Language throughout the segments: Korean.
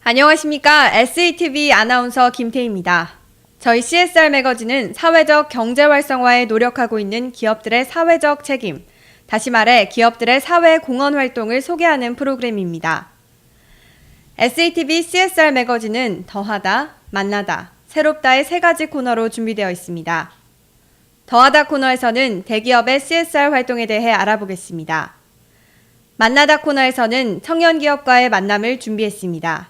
안녕하십니까. SATV 아나운서 김태희입니다. 저희 CSR 매거진은 사회적 경제 활성화에 노력하고 있는 기업들의 사회적 책임, 다시 말해 기업들의 사회 공헌 활동을 소개하는 프로그램입니다. SATV CSR 매거진은 더하다, 만나다, 새롭다의 세 가지 코너로 준비되어 있습니다. 더하다 코너에서는 대기업의 CSR 활동에 대해 알아보겠습니다. 만나다 코너에서는 청년 기업과의 만남을 준비했습니다.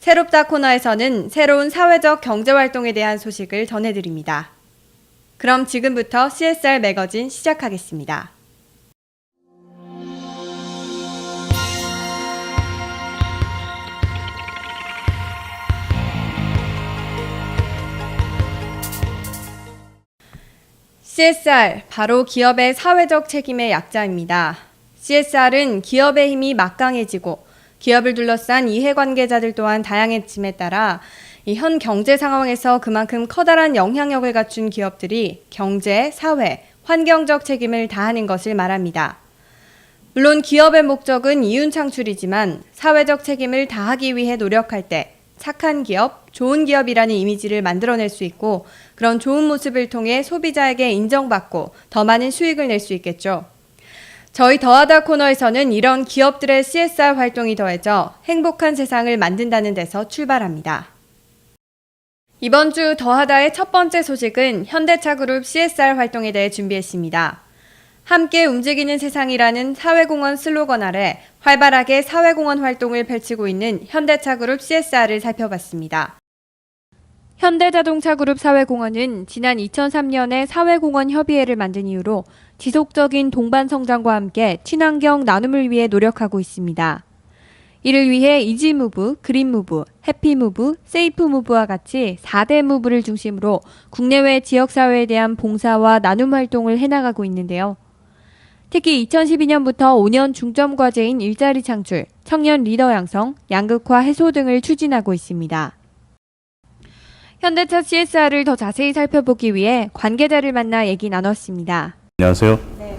새롭다 코너에서는 새로운 사회적 경제 활동에 대한 소식을 전해드립니다. 그럼 지금부터 CSR 매거진 시작하겠습니다. CSR, 바로 기업의 사회적 책임의 약자입니다. CSR은 기업의 힘이 막강해지고 기업을 둘러싼 이해관계자들 또한 다양해짐에 따라 현 경제 상황에서 그만큼 커다란 영향력을 갖춘 기업들이 경제, 사회, 환경적 책임을 다하는 것을 말합니다. 물론 기업의 목적은 이윤 창출이지만 사회적 책임을 다하기 위해 노력할 때 착한 기업, 좋은 기업이라는 이미지를 만들어낼 수 있고 그런 좋은 모습을 통해 소비자에게 인정받고 더 많은 수익을 낼 수 있겠죠. 저희 더하다 코너에서는 이런 기업들의 CSR 활동이 더해져 행복한 세상을 만든다는 데서 출발합니다. 이번 주 더하다의 첫 번째 소식은 현대차그룹 CSR 활동에 대해 준비했습니다. 함께 움직이는 세상이라는 사회공헌 슬로건 아래 활발하게 사회공헌 활동을 펼치고 있는 현대차그룹 CSR을 살펴봤습니다. 현대자동차그룹 사회공헌은 지난 2003년에 사회공헌 협의회를 만든 이후로 지속적인 동반 성장과 함께 친환경 나눔을 위해 노력하고 있습니다. 이를 위해 이지무브, 그린무브, 해피무브, 세이프무브와 같이 4대 무브를 중심으로 국내외 지역사회에 대한 봉사와 나눔 활동을 해나가고 있는데요. 특히 2012년부터 5년 중점 과제인 일자리 창출, 청년 리더 양성, 양극화 해소 등을 추진하고 있습니다. 현대차 CSR을 더 자세히 살펴보기 위해 관계자를 만나 얘기 나눴습니다. 안녕하세요. 네,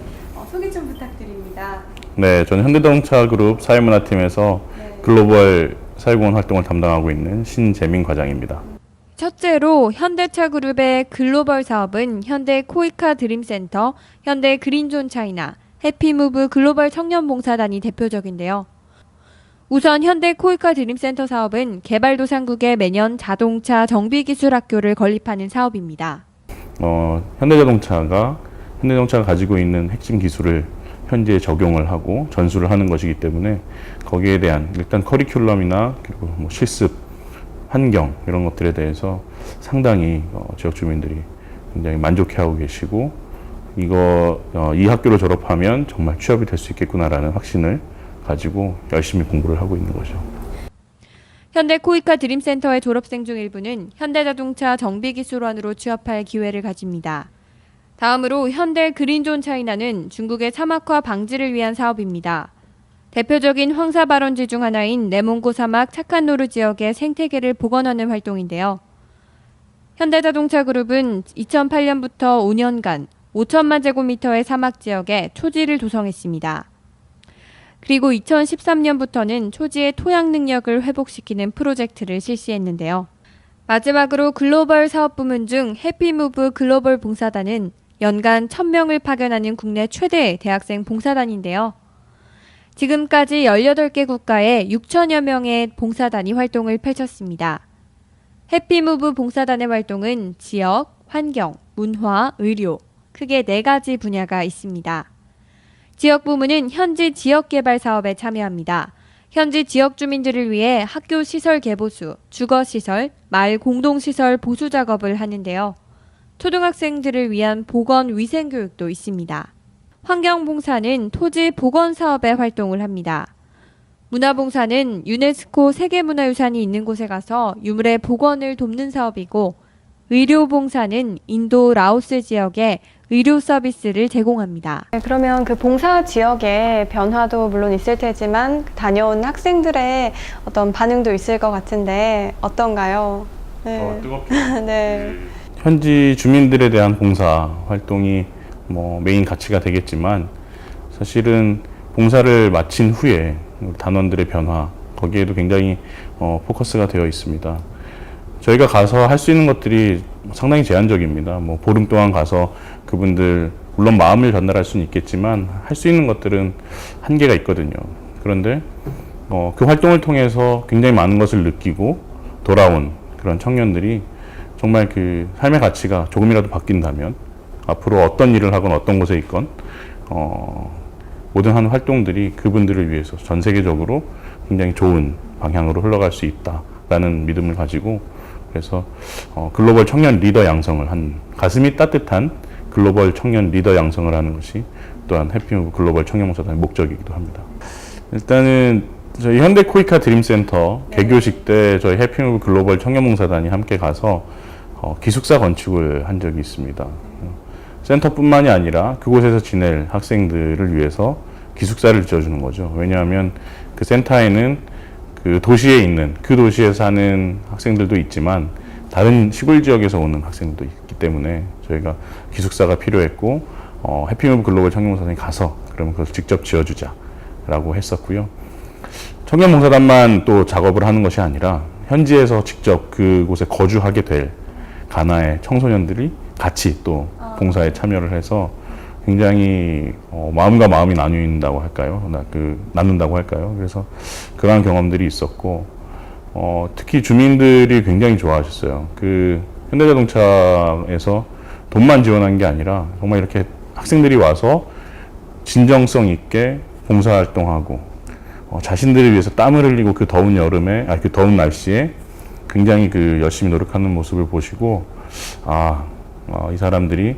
소개 좀 부탁드립니다. 네, 저는 현대자동차그룹 사회문화팀에서 글로벌 사회공헌 활동을 담당하고 있는 신재민 과장입니다. 첫째로 현대차그룹의 글로벌 사업은 현대 코이카 드림센터, 현대 그린존 차이나, 해피무브 글로벌 청년봉사단이 대표적인데요. 우선 현대 코이카 드림센터 사업은 개발도상국에 매년 자동차 정비기술학교를 건립하는 사업입니다. 현대자동차가 가지고 있는 핵심 기술을 현재 적용을 하고 전수를 하는 것이기 때문에 거기에 대한 일단 커리큘럼이나 그리고 실습, 환경 이런 것들에 대해서 상당히 지역 주민들이 굉장히 만족해하고 계시고 이 학교를 졸업하면 정말 취업이 될 수 있겠구나라는 확신을 가지고 열심히 공부를 하고 있는 거죠. 현대 코이카 드림센터의 졸업생 중 일부는 현대자동차 정비기술원으로 취업할 기회를 가집니다. 다음으로 현대 그린존 차이나는 중국의 사막화 방지를 위한 사업입니다. 대표적인 황사 발원지 중 하나인 내몽고 사막 차칸노르 지역의 생태계를 복원하는 활동인데요. 현대자동차그룹은 2008년부터 5년간 5천만 제곱미터의 사막 지역에 초지를 조성했습니다. 그리고 2013년부터는 초지의 토양 능력을 회복시키는 프로젝트를 실시했는데요. 마지막으로 글로벌 사업 부문 중 해피무브 글로벌 봉사단은 연간 1000명을 파견하는 국내 최대 대학생 봉사단인데요. 지금까지 18개 국가에 6천여 명의 봉사단이 활동을 펼쳤습니다. 해피무브 봉사단의 활동은 지역, 환경, 문화, 의료, 크게 4가지 분야가 있습니다. 지역 부문은 현지 지역개발 사업에 참여합니다. 현지 지역 주민들을 위해 학교 시설 개보수, 주거시설, 마을 공동시설 보수 작업을 하는데요. 초등학생들을 위한 보건 위생교육도 있습니다. 환경봉사는 토지 복원 사업에 활동을 합니다. 문화봉사는 유네스코 세계문화유산이 있는 곳에 가서 유물의 복원을 돕는 사업이고 의료봉사는 인도, 라오스 지역에 의료 서비스를 제공합니다. 네, 그러면 그 봉사 지역의 변화도 물론 있을 테지만 다녀온 학생들의 어떤 반응도 있을 것 같은데 어떤가요? 네. 뜨겁게. 네. 현지 주민들에 대한 봉사 활동이 메인 가치가 되겠지만 사실은 봉사를 마친 후에 단원들의 변화, 거기에도 굉장히 포커스가 되어 있습니다. 저희가 가서 할 수 있는 것들이 상당히 제한적입니다. 뭐 보름 동안 가서 그분들 물론 마음을 전달할 수는 있겠지만 할 수 있는 것들은 한계가 있거든요. 그런데 그 활동을 통해서 굉장히 많은 것을 느끼고 돌아온 그런 청년들이 정말 그 삶의 가치가 조금이라도 바뀐다면 앞으로 어떤 일을 하건 어떤 곳에 있건 모든 하는 활동들이 그분들을 위해서 전 세계적으로 굉장히 좋은 방향으로 흘러갈 수 있다라는 믿음을 가지고 그래서 글로벌 청년 리더 양성을 한 가슴이 따뜻한 글로벌 청년 리더 양성을 하는 것이 또한 해피무브 글로벌 청년봉사단의 목적이기도 합니다. 일단은 저희 현대 코이카 드림센터 개교식 때 저희 해피무브 글로벌 청년봉사단이 함께 가서 기숙사 건축을 한 적이 있습니다. 센터뿐만이 아니라 그곳에서 지낼 학생들을 위해서 기숙사를 지어주는 거죠. 왜냐하면 그 센터에는 그 도시에 있는 그 도시에 사는 학생들도 있지만 다른 시골 지역에서 오는 학생들도 있기 때문에 저희가 기숙사가 필요했고 해피무브 글로벌 청년봉사단이 가서 그러면 그걸 직접 지어주자라고 했었고요. 청년봉사단만 또 작업을 하는 것이 아니라 현지에서 직접 그곳에 거주하게 될 가나의 청소년들이 같이 또 봉사에 참여를 해서 굉장히 마음과 마음이 나뉜다고 할까요? 나눈다고 할까요? 그래서 그러한 경험들이 있었고 특히 주민들이 굉장히 좋아하셨어요. 그 현대자동차에서 돈만 지원한 게 아니라 정말 이렇게 학생들이 와서 진정성 있게 봉사활동하고 자신들을 위해서 땀을 흘리고 그 더운 여름에 그 더운 날씨에 굉장히 그 열심히 노력하는 모습을 보시고 이 사람들이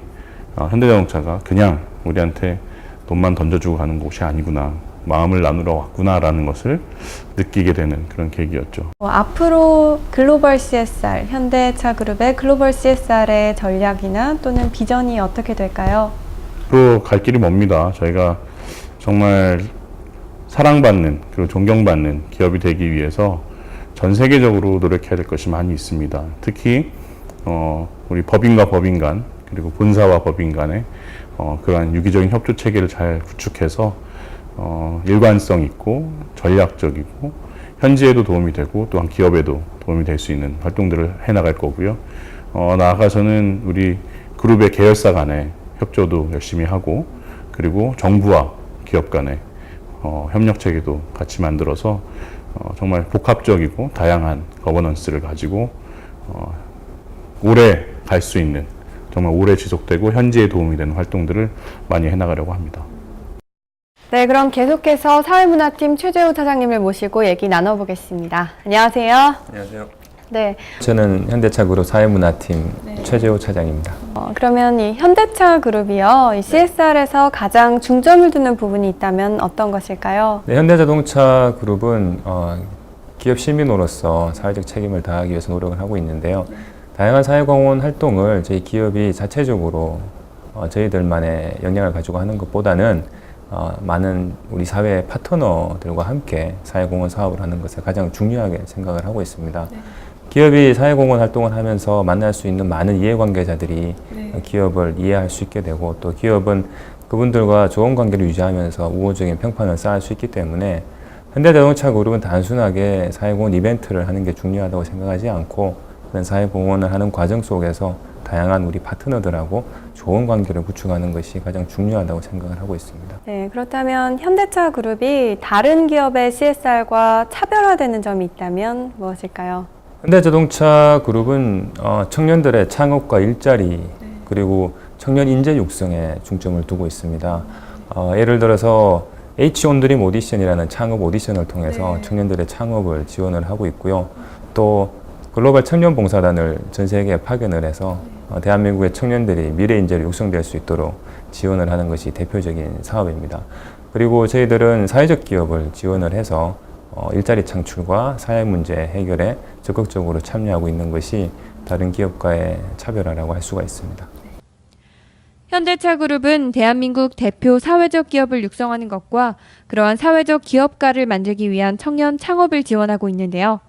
현대자동차가 그냥 우리한테 돈만 던져주고 가는 곳이 아니구나, 마음을 나누러 왔구나라는 것을 느끼게 되는 그런 계기였죠. 앞으로 글로벌 CSR, 현대차 그룹의 글로벌 CSR의 전략이나 또는 비전이 어떻게 될까요? 앞으로 갈 길이 멉니다. 저희가 정말 사랑받는 그리고 존경받는 기업이 되기 위해서 전 세계적으로 노력해야 될 것이 많이 있습니다. 특히 우리 법인과 법인 간 그리고 본사와 법인 간의 그러한 유기적인 협조 체계를 잘 구축해서 일관성 있고 전략적이고 현지에도 도움이 되고 또한 기업에도 도움이 될 수 있는 활동들을 해나갈 거고요. 나아가서는 우리 그룹의 계열사 간의 협조도 열심히 하고 그리고 정부와 기업 간의 협력 체계도 같이 만들어서 정말 복합적이고 다양한 거버넌스를 가지고 오래 갈 수 있는 정말 오래 지속되고 현지에 도움이 되는 활동들을 많이 해나가려고 합니다. 네, 그럼 계속해서 사회문화팀 최재우 차장님을 모시고 얘기 나눠보겠습니다. 안녕하세요. 안녕하세요. 네. 저는 현대차 그룹 사회문화팀 최재호 차장입니다. 그러면 이 현대차 그룹이요, 이 CSR에서 가장 중점을 두는 부분이 있다면 어떤 것일까요? 네, 현대자동차 그룹은 기업 시민으로서 사회적 책임을 다하기 위해서 노력을 하고 있는데요. 다양한 사회공헌 활동을 저희 기업이 자체적으로 저희들만의 역량을 가지고 하는 것보다는 많은 우리 사회 파트너들과 함께 사회공헌 사업을 하는 것을 가장 중요하게 생각을 하고 있습니다. 네. 기업이 사회공헌 활동을 하면서 만날 수 있는 많은 이해관계자들이 기업을 이해할 수 있게 되고 또 기업은 그분들과 좋은 관계를 유지하면서 우호적인 평판을 쌓을 수 있기 때문에 현대자동차 그룹은 단순하게 사회공헌 이벤트를 하는 게 중요하다고 생각하지 않고 그런 사회공헌을 하는 과정 속에서 다양한 우리 파트너들하고 좋은 관계를 구축하는 것이 가장 중요하다고 생각을 하고 있습니다. 네, 그렇다면 현대차 그룹이 다른 기업의 CSR과 차별화되는 점이 있다면 무엇일까요? 현대자동차 그룹은 청년들의 창업과 일자리 그리고 청년 인재 육성에 중점을 두고 있습니다. 예를 들어서 H-온드림 오디션이라는 창업 오디션을 통해서 청년들의 창업을 지원을 하고 있고요. 또 글로벌 청년 봉사단을 전 세계에 파견을 해서 대한민국의 청년들이 미래 인재를 육성될 수 있도록 지원을 하는 것이 대표적인 사업입니다. 그리고 저희들은 사회적 기업을 지원을 해서 일자리 창출과 사회 문제 해결에 적극적으로 참여하고 있는 것이 다른 기업과의 차별화라고 할 수가 있습니다. 현대차 그룹은 대한민국 대표 사회적 기업을 육성하는 것과 그러한 사회적 기업가를 만들기 위한 청년 창업을 지원하고 있는데요.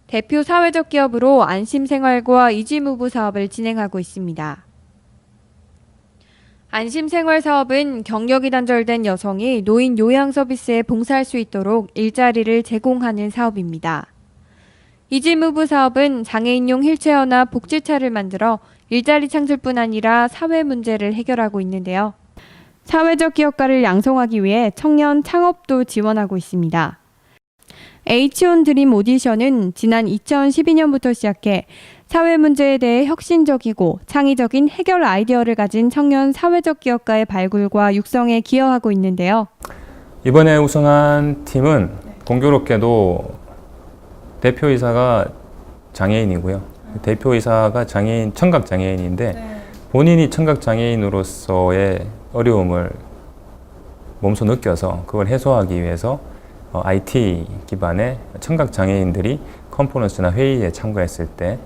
대표 사회적 기업으로 안심생활과 이지무브 사업을 진행하고 있습니다. 안심생활 사업은 경력이 단절된 여성이 노인 요양 서비스에 봉사할 수 있도록 일자리를 제공하는 사업입니다. 이지무브 사업은 장애인용 휠체어나 복지차를 만들어 일자리 창출뿐 아니라 사회 문제를 해결하고 있는데요. 사회적 기업가를 양성하기 위해 청년 창업도 지원하고 있습니다. H-ON 드림 오디션은 지난 2012년부터 시작해 사회 문제에 대해 혁신적이고 창의적인 해결 아이디어를 가진 청년 사회적 기업가의 발굴과 육성에 기여하고 있는데요. 이번에 우승한 팀은 공교롭게도 대표이사가 장애인이고요. 대표이사가 청각 장애인인데 본인이 청각 장애인으로서의 어려움을 몸소 느껴서 그걸 해소하기 위해서 IT 기반의 청각 장애인들이 컨퍼런스나 회의에 참가했을 때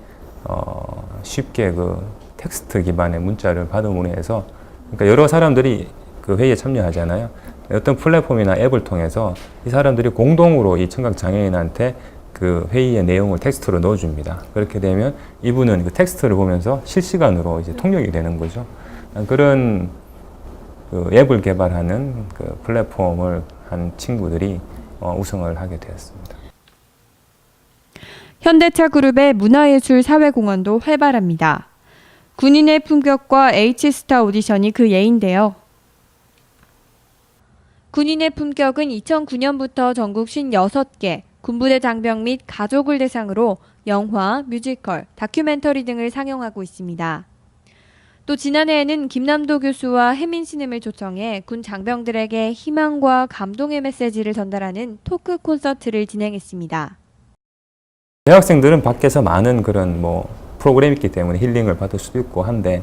쉽게 그 텍스트 기반의 문자를 받음으로 해서, 그러니까 여러 사람들이 그 회의에 참여하잖아요. 어떤 플랫폼이나 앱을 통해서 이 사람들이 공동으로 이 청각 장애인한테 그 회의의 내용을 텍스트로 넣어줍니다. 그렇게 되면 이분은 그 텍스트를 보면서 실시간으로 이제 통역이 되는 거죠. 그런 그 앱을 개발하는 그 플랫폼을 한 친구들이 우승을 하게 되었습니다. 현대차 그룹의 문화예술 사회공헌도 활발합니다. 군인의 품격과 H스타 오디션이 그 예인데요. 군인의 품격은 2009년부터 전국 56개 군부대 장병 및 가족을 대상으로 영화, 뮤지컬, 다큐멘터리 등을 상영하고 있습니다. 또 지난해에는 김남도 교수와 혜민신임을 초청해 군 장병들에게 희망과 감동의 메시지를 전달하는 토크 콘서트를 진행했습니다. 대학생들은 밖에서 많은 그런 프로그램이 있기 때문에 힐링을 받을 수도 있고 한데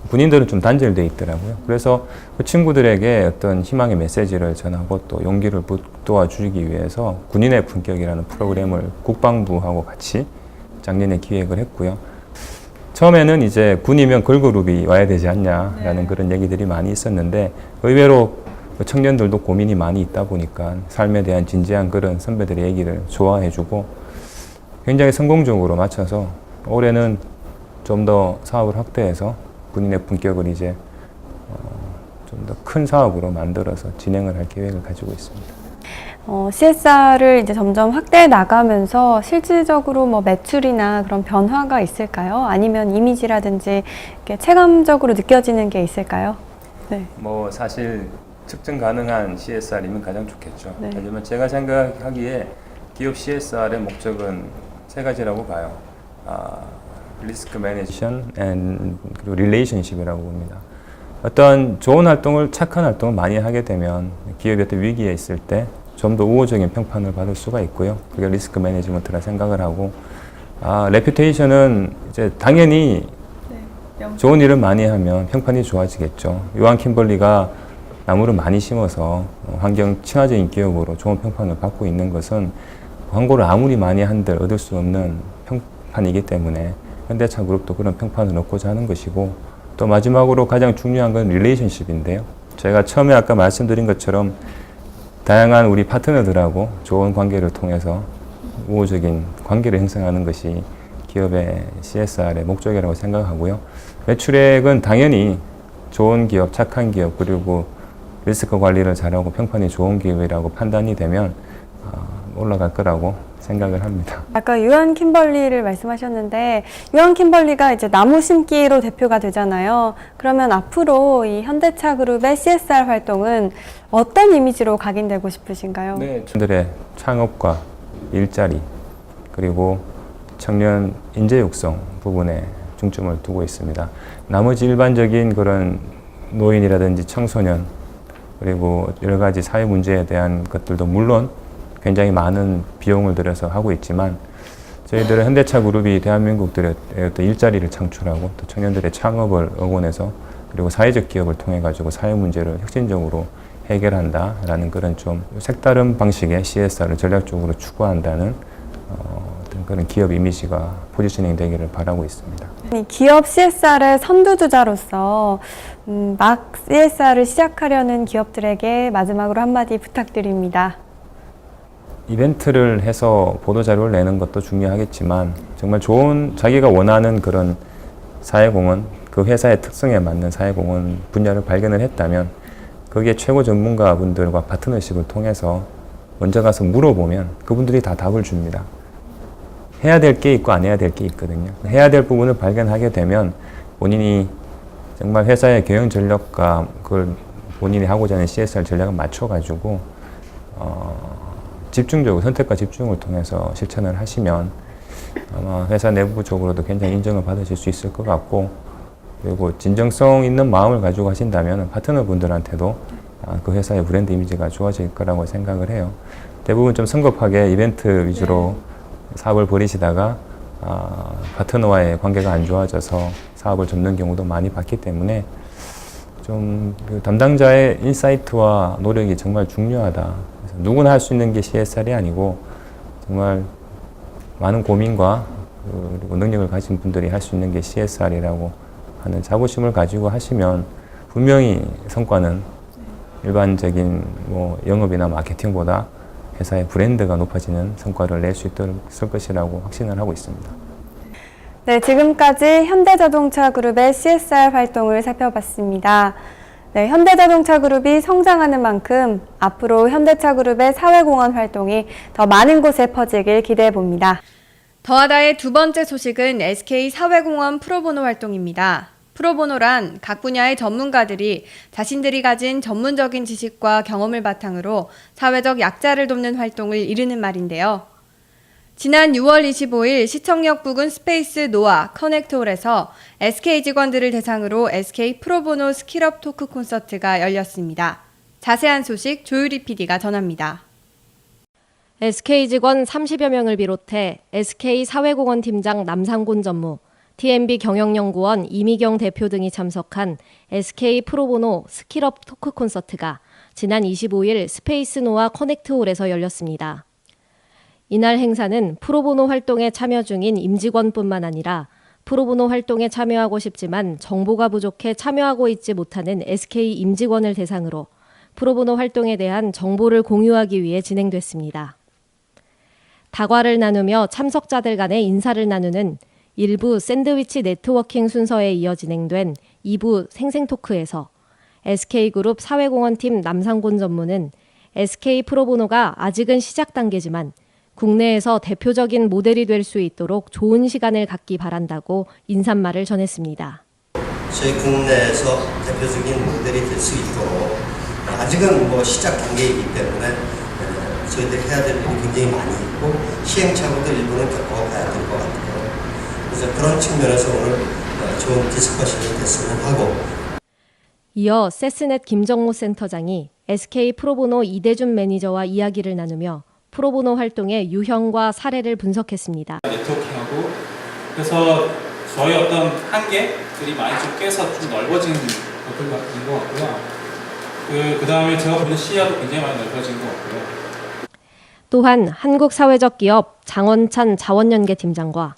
군인들은 좀 단절되어 있더라고요. 그래서 그 친구들에게 어떤 희망의 메시지를 전하고 또 용기를 북돋아 주기 위해서 군인의 품격이라는 프로그램을 국방부하고 같이 작년에 기획을 했고요. 처음에는 이제 군이면 걸그룹이 와야 되지 않냐라는 그런 얘기들이 많이 있었는데 의외로 청년들도 고민이 많이 있다 보니까 삶에 대한 진지한 그런 선배들의 얘기를 좋아해주고 굉장히 성공적으로 맞춰서 올해는 좀 더 사업을 확대해서 군인의 품격을 이제 좀 더 큰 사업으로 만들어서 진행을 할 계획을 가지고 있습니다. CSR을 이제 점점 확대해 나가면서 실질적으로 매출이나 그런 변화가 있을까요? 아니면 이미지라든지 이렇게 체감적으로 느껴지는 게 있을까요? 네. 사실 측정 가능한 CSR이면 가장 좋겠죠. 네. 하지만 제가 생각하기에 기업 CSR의 목적은 세 가지라고 봐요. 리스크 매니션 그리고 릴레이션십이라고 봅니다. 어떤 좋은 활동을, 착한 활동을 많이 하게 되면 기업이 어떤 위기에 있을 때 좀 더 우호적인 평판을 받을 수가 있고요. 그게 리스크 매니지먼트라 생각을 하고, 레퓨테이션은 이제 당연히 좋은 일을 많이 하면 평판이 좋아지겠죠. 요한 킴벌리가 나무를 많이 심어서 환경 친화적인 기업으로 좋은 평판을 받고 있는 것은 광고를 아무리 많이 한들 얻을 수 없는 평판이기 때문에 현대차 그룹도 그런 평판을 얻고자 하는 것이고, 또 마지막으로 가장 중요한 건 릴레이션십인데요. 제가 처음에 아까 말씀드린 것처럼 다양한 우리 파트너들하고 좋은 관계를 통해서 우호적인 관계를 형성하는 것이 기업의 CSR의 목적이라고 생각하고요. 매출액은 당연히 좋은 기업, 착한 기업, 그리고 리스크 관리를 잘하고 평판이 좋은 기업이라고 판단이 되면 올라갈 거라고 생각을 합니다. 아까 요한 킴벌리를 말씀하셨는데 요한 kim벌리가 이제 나무 심기로 대표가 되잖아요. 그러면 앞으로 이 현대차 그룹의 CSR 활동은 어떤 이미지로 각인되고 싶으신가요? 네, 청년들의 창업과 일자리 그리고 청년 인재 육성 부분에 중점을 두고 있습니다. 나머지 일반적인 그런 노인이라든지 청소년 그리고 여러 가지 사회 문제에 대한 것들도 물론 굉장히 많은 비용을 들여서 하고 있지만 저희들은 현대차 그룹이 대한민국들의 어떤 일자리를 창출하고 또 청년들의 창업을 응원해서 그리고 사회적 기업을 통해 가지고 사회 문제를 혁신적으로 해결한다라는 그런 좀 색다른 방식의 CSR을 전략적으로 추구한다는 어떤 그런 기업 이미지가 포지셔닝 되기를 바라고 있습니다. 이 기업 CSR의 선두주자로서 막 CSR을 시작하려는 기업들에게 마지막으로 한마디 부탁드립니다. 이벤트를 해서 보도자료를 내는 것도 중요하겠지만 정말 좋은 자기가 원하는 그런 사회공헌 그 회사의 특성에 맞는 사회공헌 분야를 발견을 했다면 거기에 최고 전문가분들과 파트너십을 통해서 먼저 가서 물어보면 그분들이 다 답을 줍니다. 해야 될 게 있고 안 해야 될 게 있거든요. 해야 될 부분을 발견하게 되면 본인이 정말 회사의 경영 전략과 그걸 본인이 하고자 하는 CSR 전략을 맞춰가지고 집중적으로 선택과 집중을 통해서 실천을 하시면 아마 회사 내부적으로도 굉장히 인정을 받으실 수 있을 것 같고, 그리고 진정성 있는 마음을 가지고 하신다면 파트너분들한테도 그 회사의 브랜드 이미지가 좋아질 거라고 생각을 해요. 대부분 좀 성급하게 이벤트 위주로 사업을 벌이시다가 파트너와의 관계가 안 좋아져서 사업을 접는 경우도 많이 봤기 때문에 좀 그 담당자의 인사이트와 노력이 정말 중요하다. 그래서 누구나 할 수 있는 게 CSR이 아니고 정말 많은 고민과 그리고 능력을 가진 분들이 할 수 있는 게 CSR이라고 하는 자부심을 가지고 하시면 분명히 성과는 일반적인 뭐 영업이나 마케팅보다 회사의 브랜드가 높아지는 성과를 낼 수 있을 것이라고 확신을 하고 있습니다. 네, 지금까지 현대자동차 그룹의 CSR 활동을 살펴봤습니다. 네, 현대자동차 그룹이 성장하는 만큼 앞으로 현대차 그룹의 사회공헌 활동이 더 많은 곳에 퍼지길 기대해 봅니다. 더하다의 두 번째 소식은 SK 사회공헌 프로보노 활동입니다. 프로보노란 각 분야의 전문가들이 자신들이 가진 전문적인 지식과 경험을 바탕으로 사회적 약자를 돕는 활동을 이르는 말인데요. 지난 6월 25일 시청역 부근 스페이스 노아 커넥트홀에서 SK 직원들을 대상으로 SK 프로보노 스킬업 토크 콘서트가 열렸습니다. 자세한 소식 조유리 PD가 전합니다. SK 직원 30여 명을 비롯해 SK 사회공헌 팀장 남상곤 전무, TMB 경영연구원 이미경 대표 등이 참석한 SK 프로보노 스킬업 토크 콘서트가 지난 25일 스페이스 노아 커넥트홀에서 열렸습니다. 이날 행사는 프로보노 활동에 참여 중인 임직원뿐만 아니라 프로보노 활동에 참여하고 싶지만 정보가 부족해 참여하고 있지 못하는 SK 임직원을 대상으로 프로보노 활동에 대한 정보를 공유하기 위해 진행됐습니다. 다과를 나누며 참석자들 간의 인사를 나누는 1부 샌드위치 네트워킹 순서에 이어 진행된 2부 생생토크에서 SK그룹 사회공헌팀 남상곤 전무는 SK 프로보노가 아직은 시작 단계지만 국내에서 대표적인 모델이 될 수 있도록 좋은 시간을 갖기 바란다고 인사말을 전했습니다. 저희 국내에서 대표적인 모델이 될 수 있도록 아직은 뭐 시작 단계이기 때문에 저희들이 해야 될 일이 굉장히 많이 있고 시행착오도 일부는 겪어가야 될 것 같아요. 그래서 그런 측면에서 오늘 좋은 디스커션이 됐으면 하고. 이어 세스넷 김정모 센터장이 SK 프로보노 이대준 매니저와 이야기를 나누며 프로보노 활동의 유형과 사례를 분석했습니다. 네트워킹하고 그래서 저희 어떤 한계들이 많이 좀 깨서 좀 넓어진 것들 같은 것 같고요. 그 다음에 제가 보는 시야도 굉장히 많이 넓어진 것 같고요. 또한 한국사회적 기업 장원찬 자원연계 팀장과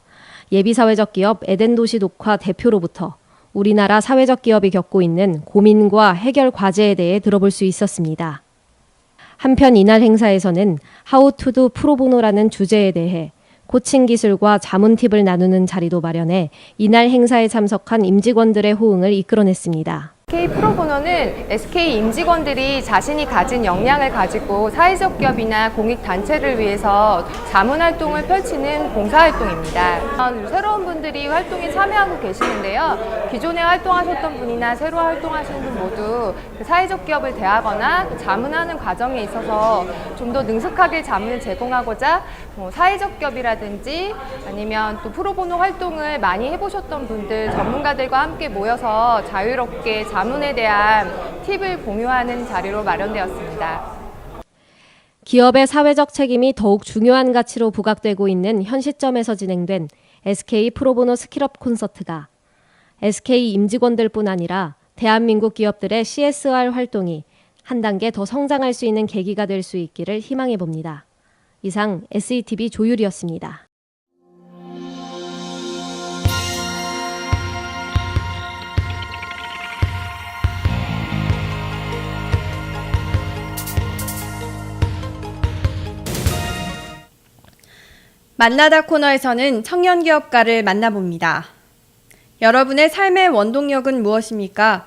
예비사회적 기업 에덴도시 녹화 대표로부터 우리나라 사회적 기업이 겪고 있는 고민과 해결 과제에 대해 들어볼 수 있었습니다. 한편 이날 행사에서는 How to do 프로보노라는 주제에 대해 코칭 기술과 자문 팁을 나누는 자리도 마련해 이날 행사에 참석한 임직원들의 호응을 이끌어냈습니다. SK 프로보노는 SK 임직원들이 자신이 가진 역량을 가지고 사회적 기업이나 공익단체를 위해서 자문활동을 펼치는 봉사활동입니다. 새로운 분들이 활동에 참여하고 계시는데요. 기존에 활동하셨던 분이나 새로 활동하시는 분 모두 그 사회적 기업을 대하거나 자문하는 과정에 있어서 좀 더 능숙하게 자문을 제공하고자 사회적 기업이라든지 아니면 또 프로보노 활동을 많이 해보셨던 분들, 전문가들과 함께 모여서 자유롭게 자문에 대한 팁을 공유하는 자리로 마련되었습니다. 기업의 사회적 책임이 더욱 중요한 가치로 부각되고 있는 현 시점에서 진행된 SK 프로보노 스킬업 콘서트가 SK 임직원들뿐 아니라 대한민국 기업들의 CSR 활동이 한 단계 더 성장할 수 있는 계기가 될 수 있기를 희망해 봅니다. 이상 SETV 조유리였습니다. 만나다 코너에서는 청년기업가를 만나봅니다. 여러분의 삶의 원동력은 무엇입니까?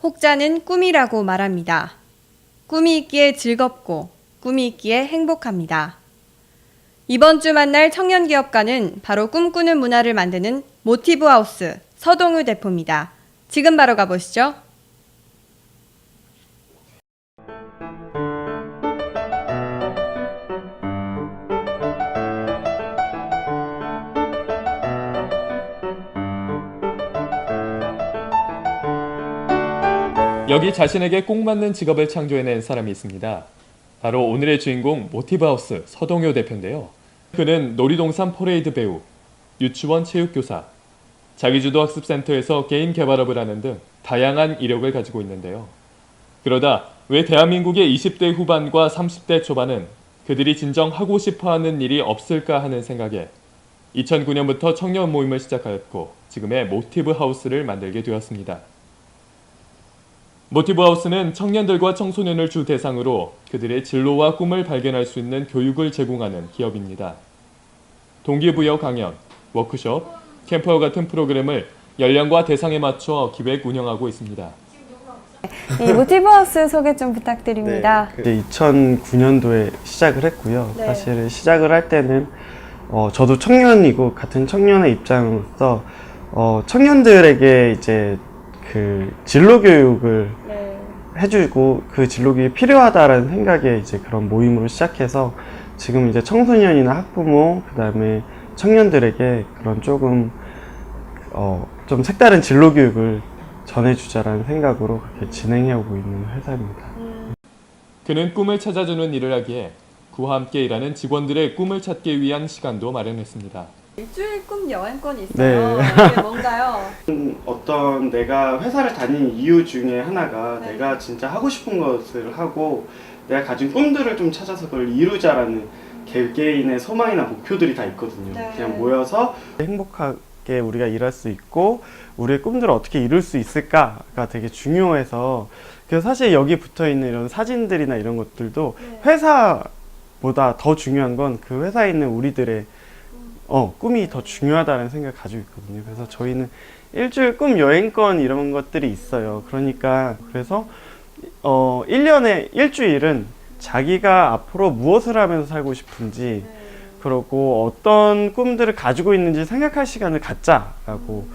혹자는 꿈이라고 말합니다. 꿈이 있기에 즐겁고 꿈이 있기에 행복합니다. 이번 주 만날 청년기업가는 바로 꿈꾸는 문화를 만드는 모티브하우스 서동우 대표입니다. 지금 바로 가보시죠. 여기 자신에게 꼭 맞는 직업을 창조해낸 사람이 있습니다. 바로 오늘의 주인공 모티브하우스 서동효 대표인데요. 그는 놀이동산 퍼레이드 배우, 유치원 체육교사, 자기주도 학습센터에서 게임 개발업을 하는 등 다양한 이력을 가지고 있는데요. 그러다 왜 대한민국의 20대 후반과 30대 초반은 그들이 진정 하고 싶어하는 일이 없을까 하는 생각에 2009년부터 청년 모임을 시작하였고 지금의 모티브하우스를 만들게 되었습니다. 모티브하우스는 청년들과 청소년을 주 대상으로 그들의 진로와 꿈을 발견할 수 있는 교육을 제공하는 기업입니다. 동기부여 강연, 워크숍, 캠프와 같은 프로그램을 연령과 대상에 맞춰 기획 운영하고 있습니다. 이 모티브하우스 소개 좀 부탁드립니다. 네, 2009년도에 시작을 했고요. 네. 사실 시작을 할 때는 저도 청년이고 같은 청년의 입장으로서 청년들에게 이제 그 진로 교육을 해주고 그 진로 교육이 필요하다라는 생각에 이제 그런 모임으로 시작해서 지금 이제 청소년이나 학부모 그다음에 청년들에게 그런 조금 좀 색다른 진로 교육을 전해주자라는 생각으로 그렇게 진행해오고 있는 회사입니다. 그는 꿈을 찾아주는 일을 하기에 그와 함께 일하는 직원들의 꿈을 찾기 위한 시간도 마련했습니다. 일주일 꿈 여행권이 있어요. 네. 이게 뭔가요? 어떤 내가 회사를 다니는 이유 중에 하나가 네. 내가 진짜 하고 싶은 것을 하고 내가 가진 꿈들을 좀 찾아서 그걸 이루자라는 개개인의 소망이나 목표들이 다 있거든요. 네. 그냥 모여서 행복하게 우리가 일할 수 있고 우리의 꿈들을 어떻게 이룰 수 있을까가 되게 중요해서 그래서 사실 여기 붙어있는 이런 사진들이나 이런 것들도 회사보다 더 중요한 건 그 회사에 있는 우리들의 꿈이 더 중요하다는 생각을 가지고 있거든요. 그래서 저희는 일주일 꿈 여행권 이런 것들이 있어요. 그러니까 그래서 1년에 일주일은 자기가 앞으로 무엇을 하면서 살고 싶은지 그리고 어떤 꿈들을 가지고 있는지 생각할 시간을 갖자라고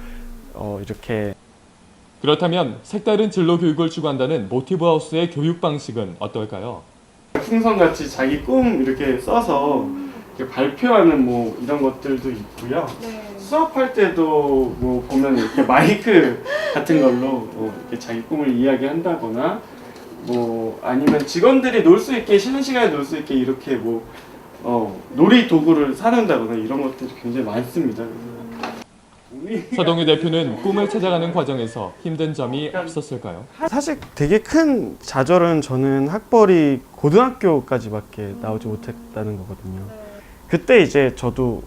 이렇게. 그렇다면 색다른 진로 교육을 추구한다는 모티브하우스의 교육 방식은 어떨까요? 풍선같이 자기 꿈 이렇게 써서 이렇게 발표하는 뭐 이런 것들도 있고요. 수업할 때도 뭐 보면 이렇게 마이크 같은 걸로 이렇게 자기 꿈을 이야기한다거나 뭐 아니면 직원들이 놀 수 있게 쉬는 시간에 놀 수 있게 이렇게 뭐 놀이 도구를 사는다거나 이런 것들이 굉장히 많습니다. 서동효 대표는 꿈을 찾아가는 과정에서 힘든 점이 없었을까요? 사실 되게 큰 좌절은 저는 학벌이 고등학교까지밖에 나오지 못했다는 거거든요. 그때 이제 저도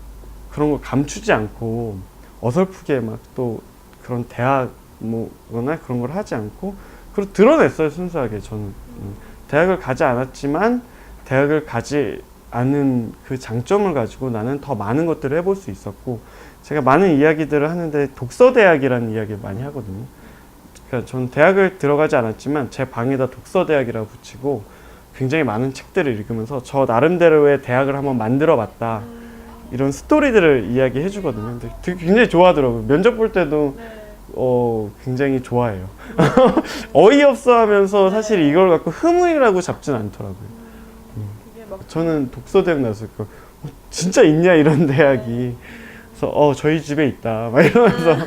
그런 걸 감추지 않고 어설프게 막 또 그런 대학 뭐거나 그런 걸 하지 않고 그리고 드러냈어요. 순수하게 저는 대학을 가지 않았지만 대학을 가지 않은 그 장점을 가지고 나는 더 많은 것들을 해볼 수 있었고 제가 많은 이야기들을 하는데 독서대학이라는 이야기를 많이 하거든요. 그러니까 저는 대학을 들어가지 않았지만 제 방에다 독서대학이라고 붙이고 굉장히 많은 책들을 읽으면서 저 나름대로의 대학을 한번 만들어 봤다 이런 스토리들을 이야기해 주거든요. 근데 되게 굉장히 좋아하더라고요. 면접 볼 때도 굉장히 좋아해요. 어이없어 하면서 사실 이걸 갖고 흐뭇이라고 잡진 않더라고요. 저는 독서대학 나왔을까 진짜 있냐 이런 대학이. 그래서 저희 집에 있다 막 이러면서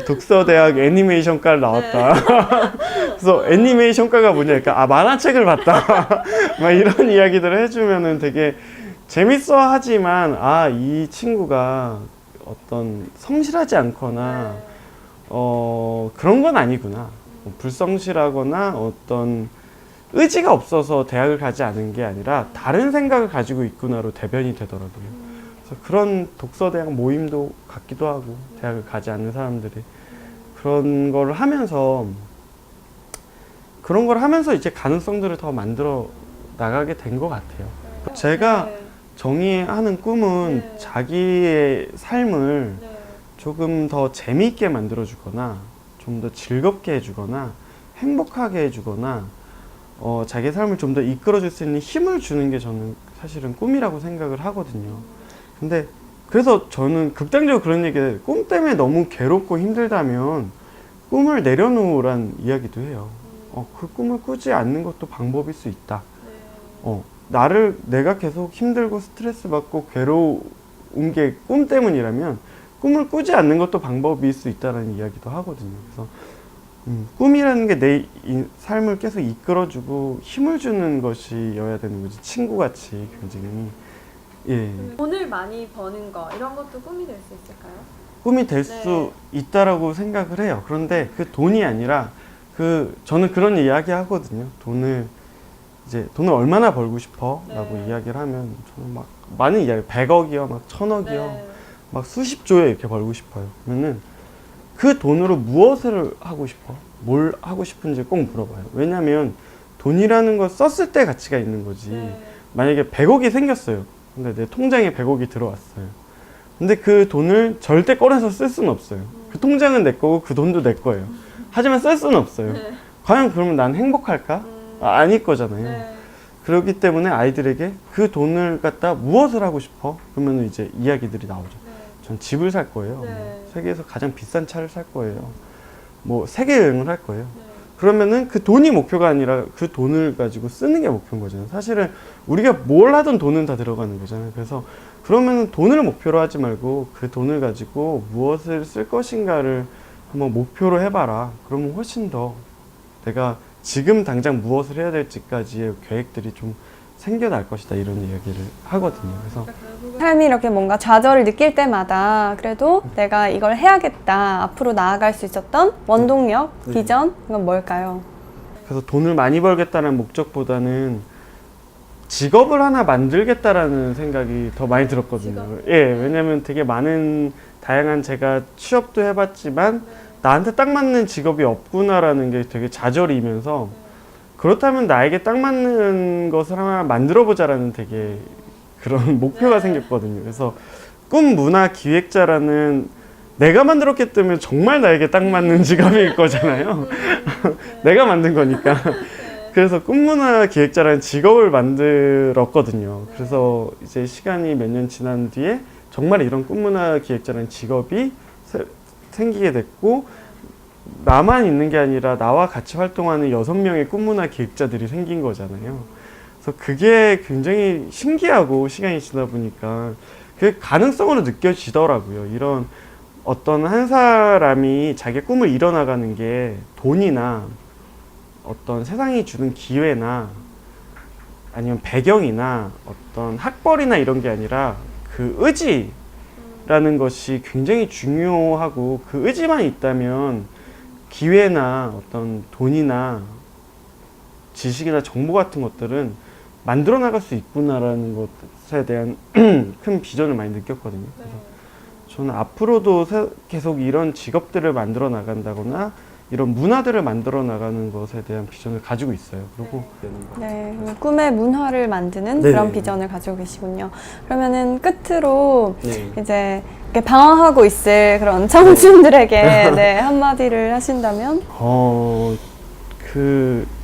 독서대학 애니메이션과를 나왔다. 그래서 애니메이션과가 뭐냐 그러니까 만화책을 봤다 막 이런 이야기들을 해주면은 되게 재밌어 하지만 이 친구가 어떤 성실하지 않거나 그런 건 아니구나. 불성실하거나 어떤 의지가 없어서 대학을 가지 않은 게 아니라 다른 생각을 가지고 있구나로 대변이 되더라고요. 그래서 그런 독서대학 모임도 갖기도 하고 대학을 가지 않는 사람들이 그런 걸 하면서 이제 가능성들을 더 만들어 나가게 된 것 같아요. 제가 정의하는 꿈은 자기의 삶을 조금 더 재미있게 만들어주거나 좀 더 즐겁게 해주거나 행복하게 해주거나 자기 삶을 좀 더 이끌어줄 수 있는 힘을 주는 게 저는 사실은 꿈이라고 생각을 하거든요. 근데 그래서 저는 극단적으로 그런 얘기를, 꿈 때문에 너무 괴롭고 힘들다면 꿈을 내려놓으란 이야기도 해요. 그 꿈을 꾸지 않는 것도 방법일 수 있다. 내가 계속 힘들고 스트레스 받고 괴로운 게 꿈 때문이라면 꿈을 꾸지 않는 것도 방법일 수 있다는 이야기도 하거든요. 그래서 꿈이라는 게 내 삶을 계속 이끌어주고 힘을 주는 것이어야 되는 거지, 친구같이 굉장히. 예. 돈을 많이 버는 거 이런 것도 꿈이 될 수 있을까요? 꿈이 될 수 있다라고 생각을 해요. 그런데 그 돈이 아니라 저는 그런 이야기 하거든요. 돈을 얼마나 벌고 싶어? 라고 이야기를 하면 저는 막 많은 이야기, 100억이요, 막 1000억이요, 막 수십조에 이렇게 벌고 싶어요. 그러면은 그 돈으로 무엇을 하고 싶어? 뭘 하고 싶은지 꼭 물어봐요. 왜냐면 돈이라는 걸 썼을 때 가치가 있는 거지. 만약에 100억이 생겼어요. 근데 내 통장에 100억이 들어왔어요. 근데 그 돈을 절대 꺼내서 쓸 수는 없어요. 그 통장은 내 거고 그 돈도 내 거예요. 하지만 쓸 수는 없어요. 과연 그러면 난 행복할까? 아닐 거잖아요. 그렇기 때문에 아이들에게 그 돈을 갖다 무엇을 하고 싶어? 그러면 이제 이야기들이 나오죠. 전 집을 살 거예요. 세계에서 가장 비싼 차를 살 거예요. 뭐 세계 여행을 할 거예요. 그러면은 그 돈이 목표가 아니라 그 돈을 가지고 쓰는 게 목표인 거잖아요. 사실은 우리가 뭘 하든 돈은 다 들어가는 거잖아요. 그래서 그러면은 돈을 목표로 하지 말고 그 돈을 가지고 무엇을 쓸 것인가를 한번 목표로 해봐라. 그러면 훨씬 더 내가 지금 당장 무엇을 해야 될지까지의 계획들이 좀 생겨날 것이다, 이런 이야기를 하거든요. 그래서 삶이 이렇게 뭔가 좌절을 느낄 때마다 그래도 내가 이걸 해야겠다, 앞으로 나아갈 수 있었던 원동력, 비전, 이건 뭘까요? 그래서 돈을 많이 벌겠다는 목적보다는 직업을 하나 만들겠다라는 생각이 더 많이 들었거든요. 예, 왜냐면 되게 많은 다양한, 제가 취업도 해봤지만 나한테 딱 맞는 직업이 없구나라는 게 되게 좌절이면서, 그렇다면 나에게 딱 맞는 것을 하나 만들어보자라는 되게 그런 목표가 생겼거든요. 그래서 꿈 문화 기획자라는, 내가 만들었기 때문에 정말 나에게 딱 맞는 직업일 거잖아요. 내가 만든 거니까. 그래서 꿈 문화 기획자라는 직업을 만들었거든요. 그래서 이제 시간이 몇 년 지난 뒤에 정말 이런 꿈 문화 기획자라는 직업이 생기게 됐고, 나만 있는 게 아니라 나와 같이 활동하는 6명의 꿈문화 기획자들이 생긴 거잖아요. 그래서 그게 굉장히 신기하고, 시간이 지나 보니까 그게 가능성으로 느껴지더라고요. 이런 어떤 한 사람이 자기 꿈을 이뤄나가는 게 돈이나 어떤 세상이 주는 기회나 아니면 배경이나 어떤 학벌이나 이런 게 아니라 그 의지라는 것이 굉장히 중요하고, 그 의지만 있다면 기회나 어떤 돈이나 지식이나 정보 같은 것들은 만들어 나갈 수 있구나라는 것에 대한 큰 비전을 많이 느꼈거든요. 그래서 저는 앞으로도 계속 이런 직업들을 만들어 나간다거나 이런 문화들을 만들어 나가는 것에 대한 비전을 가지고 있어요. 그리고 꿈의 문화를 만드는 네. 그런 비전을 가지고 계시군요. 그러면은 끝으로 네. 이제 이렇게 방황하고 있을 그런 청춘들에게 한마디를 하신다면?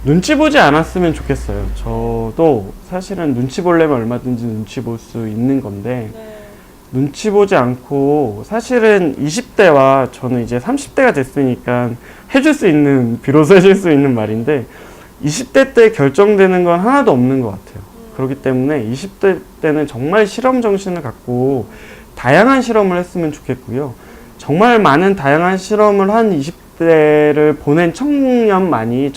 눈치 보지 않았으면 좋겠어요. 저도 사실은 눈치 보려면 얼마든지 눈치 볼 수 있는 건데, 눈치 보지 않고, 사실은 20대와 저는 이제 30대가 됐으니까 비로소 해줄 수 있는 말인데, 20대 때 결정되는 건 하나도 없는 것 같아요. 그렇기 때문에 20대 때는 정말 실험 정신을 갖고 다양한 실험을 했으면 좋겠고요. 정말 많은 다양한 실험을 한 20대를 보낸 청춘만이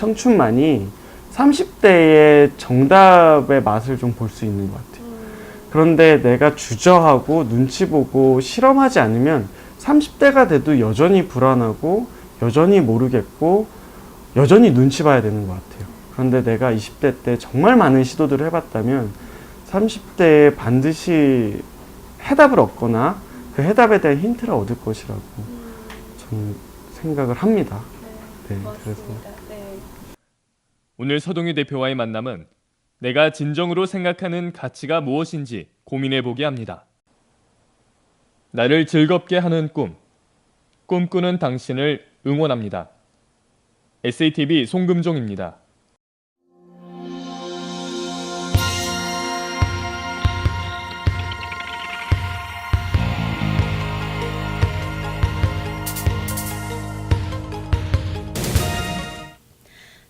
30대의 정답의 맛을 좀 볼 수 있는 것 같아요. 그런데 내가 주저하고 눈치 보고 실험하지 않으면 30대가 돼도 여전히 불안하고, 여전히 모르겠고, 여전히 눈치 봐야 되는 것 같아요. 그런데 내가 20대 때 정말 많은 시도들을 해봤다면 30대에 반드시 해답을 얻거나 그 해답에 대한 힌트를 얻을 것이라고 저는 생각을 합니다. 네, 그래서 오늘 서동유 대표와의 만남은 내가 진정으로 생각하는 가치가 무엇인지 고민해보게 합니다. 나를 즐겁게 하는 꿈, 꿈꾸는 당신을 응원합니다. SATV 송금종입니다.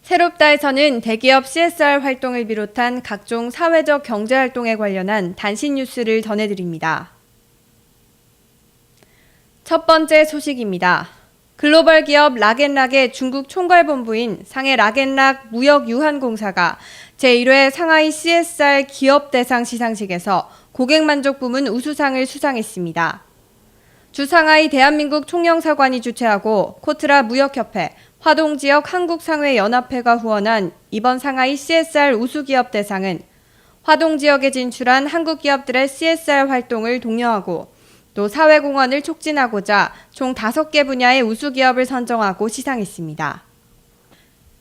새롭다에서는 대기업 CSR 활동을 비롯한 각종 사회적 경제활동에 관련한 단신 뉴스를 전해드립니다. 첫 번째 소식입니다. 글로벌 기업 락앤락의 중국 총괄본부인 상해 락앤락 무역유한공사가 제1회 상하이 CSR 기업대상 시상식에서 고객만족 부문 우수상을 수상했습니다. 주 상하이 대한민국 총영사관이 주최하고 코트라 무역협회, 화동지역 한국상회연합회가 후원한 이번 상하이 CSR 우수기업 대상은 화동지역에 진출한 한국 기업들의 CSR 활동을 독려하고 또 사회공헌을 촉진하고자 총 5개 분야의 우수기업을 선정하고 시상했습니다.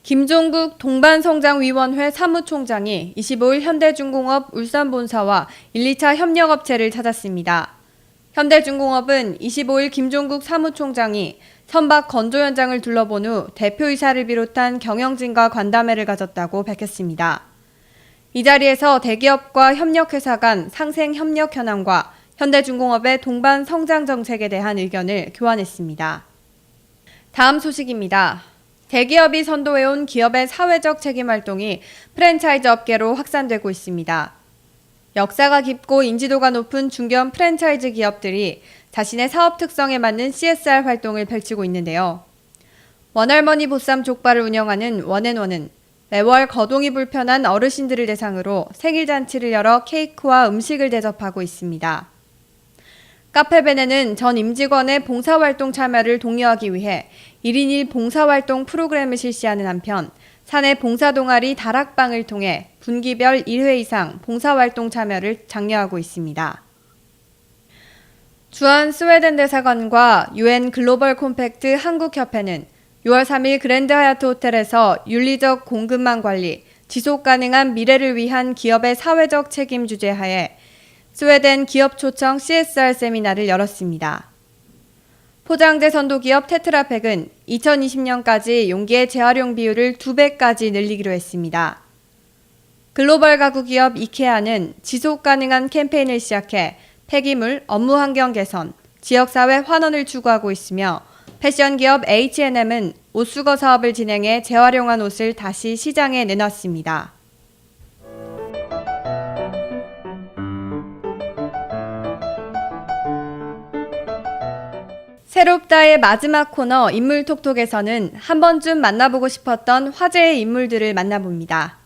김종국 동반성장위원회 사무총장이 25일 현대중공업 울산본사와 1, 2차 협력업체를 찾았습니다. 현대중공업은 25일 김종국 사무총장이 선박 건조 현장을 둘러본 후 대표이사를 비롯한 경영진과 간담회를 가졌다고 밝혔습니다. 이 자리에서 대기업과 협력회사 간 상생 협력 현황과 현대중공업의 동반 성장 정책에 대한 의견을 교환했습니다. 다음 소식입니다. 대기업이 선도해온 기업의 사회적 책임 활동이 프랜차이즈 업계로 확산되고 있습니다. 역사가 깊고 인지도가 높은 중견 프랜차이즈 기업들이 자신의 사업 특성에 맞는 CSR 활동을 펼치고 있는데요. 원할머니 보쌈 족발을 운영하는 원앤원은 매월 거동이 불편한 어르신들을 대상으로 생일잔치를 열어 케이크와 음식을 대접하고 있습니다. 카페벤에는 전 임직원의 봉사활동 참여를 독려하기 위해 1인 1 봉사활동 프로그램을 실시하는 한편 사내 봉사동아리 다락방을 통해 분기별 1회 이상 봉사활동 참여를 장려하고 있습니다. 주한 스웨덴 대사관과 UN 글로벌 콤팩트 한국협회는 6월 3일 그랜드 하얏트 호텔에서 윤리적 공급망 관리, 지속 가능한 미래를 위한 기업의 사회적 책임 주제 하에 스웨덴 기업 초청 CSR 세미나를 열었습니다. 포장재 선도기업 테트라팩은 2020년까지 용기의 재활용 비율을 2배까지 늘리기로 했습니다. 글로벌 가구 기업 이케아는 지속 가능한 캠페인을 시작해 폐기물, 업무 환경 개선, 지역사회 환원을 추구하고 있으며 패션 기업 H&M은 옷 수거 사업을 진행해 재활용한 옷을 다시 시장에 내놨습니다. 새롭다의 마지막 코너 인물톡톡에서는 한 번쯤 만나보고 싶었던 화제의 인물들을 만나봅니다.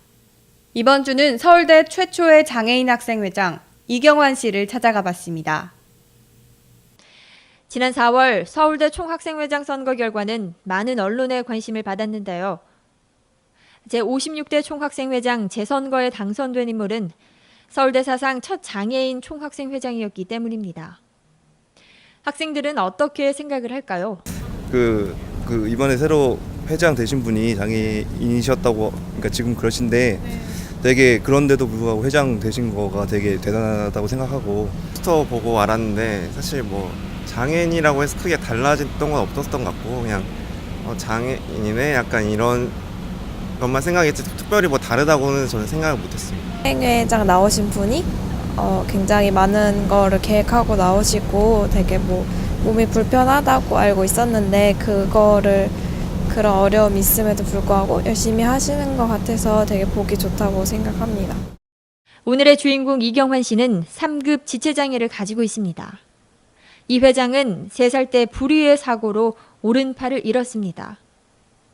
이번 주는 서울대 최초의 장애인 학생회장 이경환 씨를 찾아가 봤습니다. 지난 4월 서울대 총학생회장 선거 결과는 많은 언론의 관심을 받았는데요. 제56대 총학생회장 재선거에 당선된 인물은 서울대 사상 첫 장애인 총학생회장이었기 때문입니다. 학생들은 어떻게 생각을 할까요? 이번에 새로 회장 되신 분이 장애인이셨다고, 그러니까 지금 그러신데 되게 그런데도 불구하고 회장 되신 거가 되게 대단하다고 생각하고 포스터 보고 알았는데 사실 뭐 장애인이라고 해서 크게 달라졌던 건 없었던 것 같고 그냥 장애인이네 약간 이런 것만 생각했지 특별히 뭐 다르다고는 저는 생각을 못했습니다. 행회장 나오신 분이 굉장히 많은 거를 계획하고 나오시고 되게 몸이 불편하다고 알고 있었는데 그런 어려움이 있음에도 불구하고 열심히 하시는 것 같아서 되게 보기 좋다고 생각합니다. 오늘의 주인공 이경환 씨는 3급 지체장애를 가지고 있습니다. 이 회장은 3살 때 불의의 사고로 오른팔을 잃었습니다.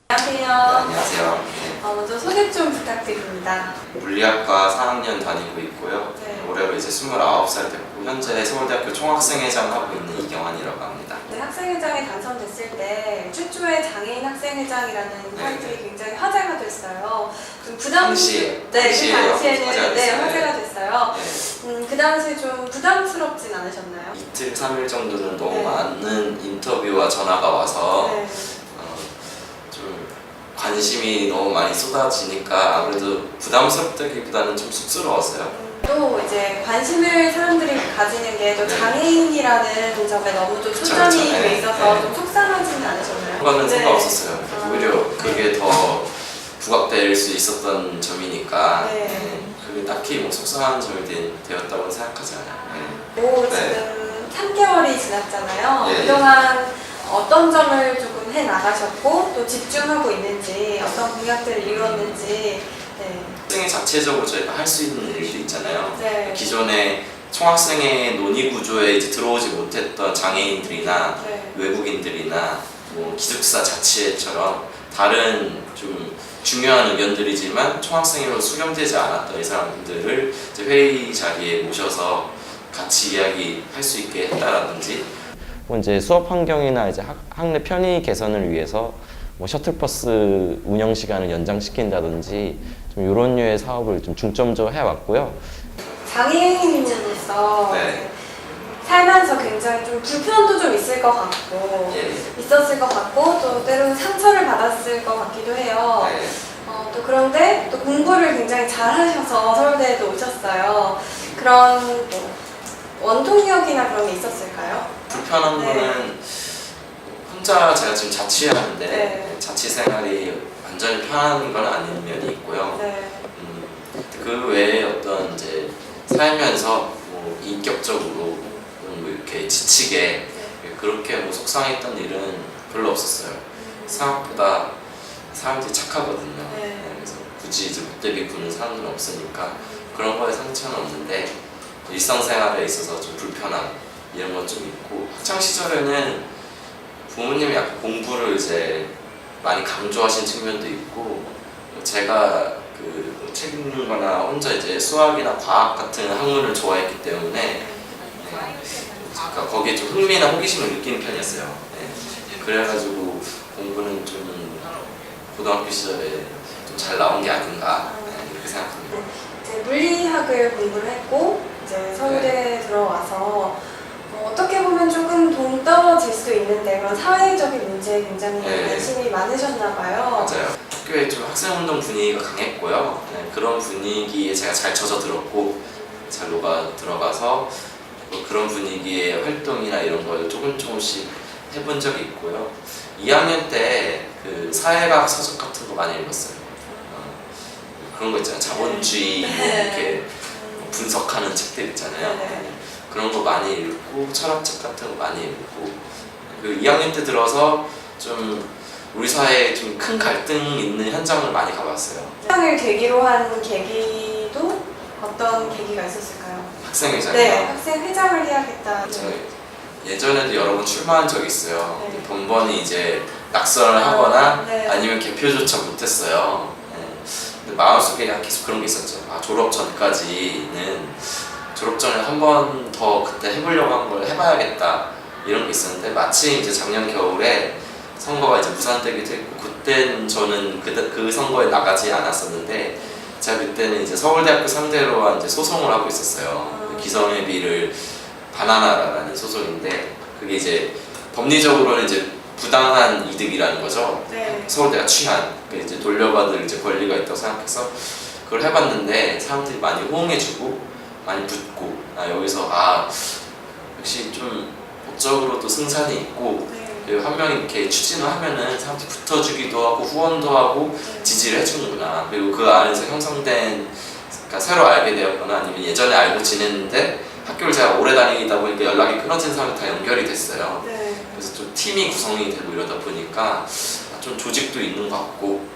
안녕하세요. 안녕하세요. 먼저 소개 좀 부탁드립니다. 물리학과 4학년 다니고 있고요. 올해로 이제 29살 됐고 현재 서울대학교 총학생회장 하고 있는 이경환이라고 합니다. 네, 학생회장에 당선됐을 때 최초의 장애인 학생회장이라는 타이틀이 굉장히 화제가 됐어요. 그 당시에는 화제가 됐어요. 그 당시에 좀 부담스럽진 않으셨나요? 이틀, 3일 정도는 너무 많은 인터뷰와 전화가 와서 좀 관심이 너무 많이 쏟아지니까 아무래도 부담스럽다기보다는 좀 쑥스러웠어요. 또 이제 관심을 사람들이 가지는 게 또 장애인이라는 점에 너무 또 초점이 돼 있어서 좀 속상하지는 않으셨나요? 그거는 상관없었어요. 오히려 그게 더 부각될 수 있었던 점이니까 그게 딱히 뭐 속상한 점이 되었다고 생각하지 않아요. 지금 3개월이 지났잖아요. 예. 그동안 어떤 점을 조금 해 나가셨고 또 집중하고 있는지 어떤 공약들을 이루었는지 학생회 자체적으로 저희가 할 수 있는 일들이 있잖아요. 네. 기존에 총학생회 논의 구조에 이제 들어오지 못했던 장애인들이나 외국인들이나 뭐 기숙사 자치회처럼 다른 좀 중요한 의견들이지만 총학생회로 수렴되지 않았던 이 사람들을 이제 회의 자리에 모셔서 같이 이야기할 수 있게 했다라든지 이제 수업 환경이나 이제 학내 편의 개선을 위해서 뭐 셔틀버스 운영 시간을 연장시킨다든지 좀 이런 류의 사업을 좀 중점적으로 해왔고요. 장애인으로서 살면서 굉장히 좀 불편도 좀 있을 것 같고 있었을 것 같고 또 때로는 상처를 받았을 것 같기도 해요. 또 그런데 또 공부를 굉장히 잘하셔서 서울대에도 오셨어요. 그런 뭐 원동력이나 그런 게 있었을까요? 불편한 거는 혼자 제가 지금 자취하는데 자취 생활이 완전히 편한 건 아닌 면이 있고요. 그 외에 어떤 이제 살면서 뭐 인격적으로 뭐 이렇게 지치게 그렇게 뭐 속상했던 일은 별로 없었어요. 생각보다 사람들이 착하거든요. 그래서 굳이 이제 못되게 구는 사람들은 없으니까 그런 거에 상처는 없는데 일상생활에 있어서 좀 불편함 이런 건 좀 있고 학창 시절에는 부모님이 약간 공부를 이제 많이 강조하신 측면도 있고 제가 그 책 읽는 거나 혼자 이제 수학이나 과학 같은 학문을 좋아했기 때문에 그러니까 거기에 좀 흥미나 호기심을 느끼는 편이었어요. 그래가지고 공부는 좀 고등학교 시절에 좀 잘 나온 게 아닌가 이렇게 생각합니다. 이제 물리학을 공부를 했고 이제 서울대에 들어와서 어떻게 보면 조금 동떨어질 수 있는데 그런 사회적인 문제에 굉장히 관심이 많으셨나 봐요. 맞아요. 학교에 좀 학생운동 분위기가 강했고요. 그런 분위기에 제가 잘 젖어들었고 잘 녹아 들어가서 그런 분위기의 활동이나 이런 걸 조금씩 해본 적이 있고요. 2학년 때 그 사회과학 서적 같은 거 많이 읽었어요. 그런 거 있잖아요. 자본주의 이렇게 분석하는 책들 있잖아요. 그런 거 많이 읽고 철학책 같은 거 많이 읽고 그 2학년 때 들어서 좀 우리 사회에 좀 큰 갈등 있는 현장을 많이 가봤어요. 회장을 계기로 한 계기도 어떤 계기가 있었을까요? 학생회장이요? 네, 학생회장을 해야겠다. 예전에도 여러 번 출마한 적이 있어요. 번번이 이제 낙선을 하거나 아니면 개표조차 못했어요. 근데 마음속에 계속 그런 게 있었죠. 졸업 전까지는 졸업 전에 한 번 더 그때 해보려고 한 걸 해봐야겠다 이런 게 있었는데 마침 이제 작년 겨울에 선거가 이제 무산되기도 했고 그때는 저는 그 선거에 나가지 않았었는데 제가 그때는 이제 서울대학교 상대로 이제 소송을 하고 있었어요. 기성예비를 반환하라는 소송인데 그게 이제 법리적으로는 이제 부당한 이득이라는 거죠. 서울대가 취한 이제 돌려받을 이제 권리가 있다고 생각해서 그걸 해봤는데 사람들이 많이 호응해주고 많이 붙고 여기서 역시 좀 법적으로도 승산이 있고 그리고 한 명이 이렇게 추진을 하면은 사람들이 붙어주기도 하고 후원도 하고 지지를 해주는구나. 그리고 그 안에서 형성된 그러니까 새로 알게 되었거나 아니면 예전에 알고 지냈는데 학교를 제가 오래 다니다 보니까 연락이 끊어진 사람이 다 연결이 됐어요. 그래서 좀 팀이 구성이 되고 이러다 보니까 좀 조직도 있는 것 같고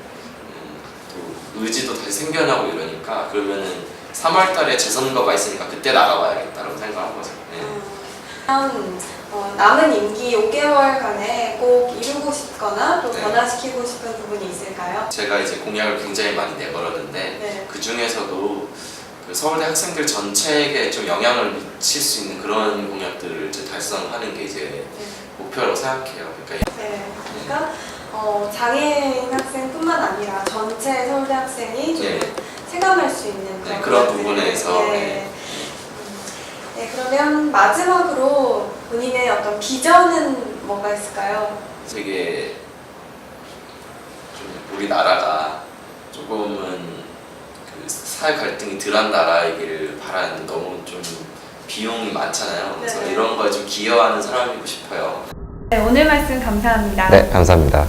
또 의지도 다시 생겨나고 이러니까 그러면은 3월 달에 재선거가 있으니까 그때 나가봐야겠다라고 생각한 거죠. 남은 임기 5개월간에 꼭 이루고 싶거나 또 변화시키고 싶은 부분이 있을까요? 제가 이제 공약을 굉장히 많이 내걸었는데 그 중에서도 그 서울대 학생들 전체에게 좀 영향을 미칠 수 있는 그런 공약들을 이제 달성하는 게 이제 목표라고 생각해요. 그러니까 장애인 학생뿐만 아니라 전체 서울대 학생이 좀 체감할 수 있는 그런 부분에서 그러면 마지막으로 본인의 어떤 비전은 뭐가 있을까요? 되게 좀 우리나라가 조금은 그 사회 갈등이 덜한 나라이기를 바라는 너무 좀 비용이 많잖아요. 그래서 네. 이런 거에 좀 기여하는 사람이고 싶어요. 네, 오늘 말씀 감사합니다. 네, 감사합니다.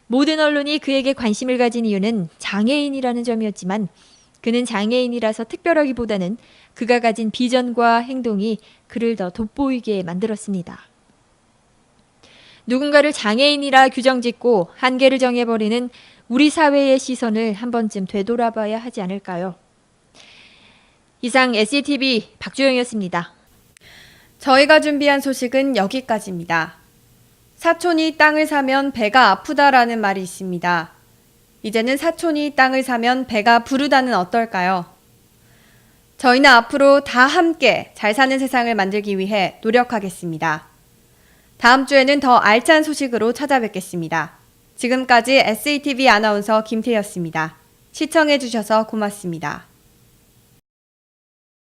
모든 언론이 그에게 관심을 가진 이유는 장애인이라는 점이었지만 그는 장애인이라서 특별하기보다는 그가 가진 비전과 행동이 그를 더 돋보이게 만들었습니다. 누군가를 장애인이라 규정짓고 한계를 정해버리는 우리 사회의 시선을 한 번쯤 되돌아봐야 하지 않을까요? 이상 SCTV 박주영이었습니다. 저희가 준비한 소식은 여기까지입니다. 사촌이 땅을 사면 배가 아프다라는 말이 있습니다. 이제는 사촌이 땅을 사면 배가 부르다는 어떨까요? 저희는 앞으로 다 함께 잘 사는 세상을 만들기 위해 노력하겠습니다. 다음 주에는 더 알찬 소식으로 찾아뵙겠습니다. 지금까지 SCTV 아나운서 김태희였습니다. 시청해주셔서 고맙습니다.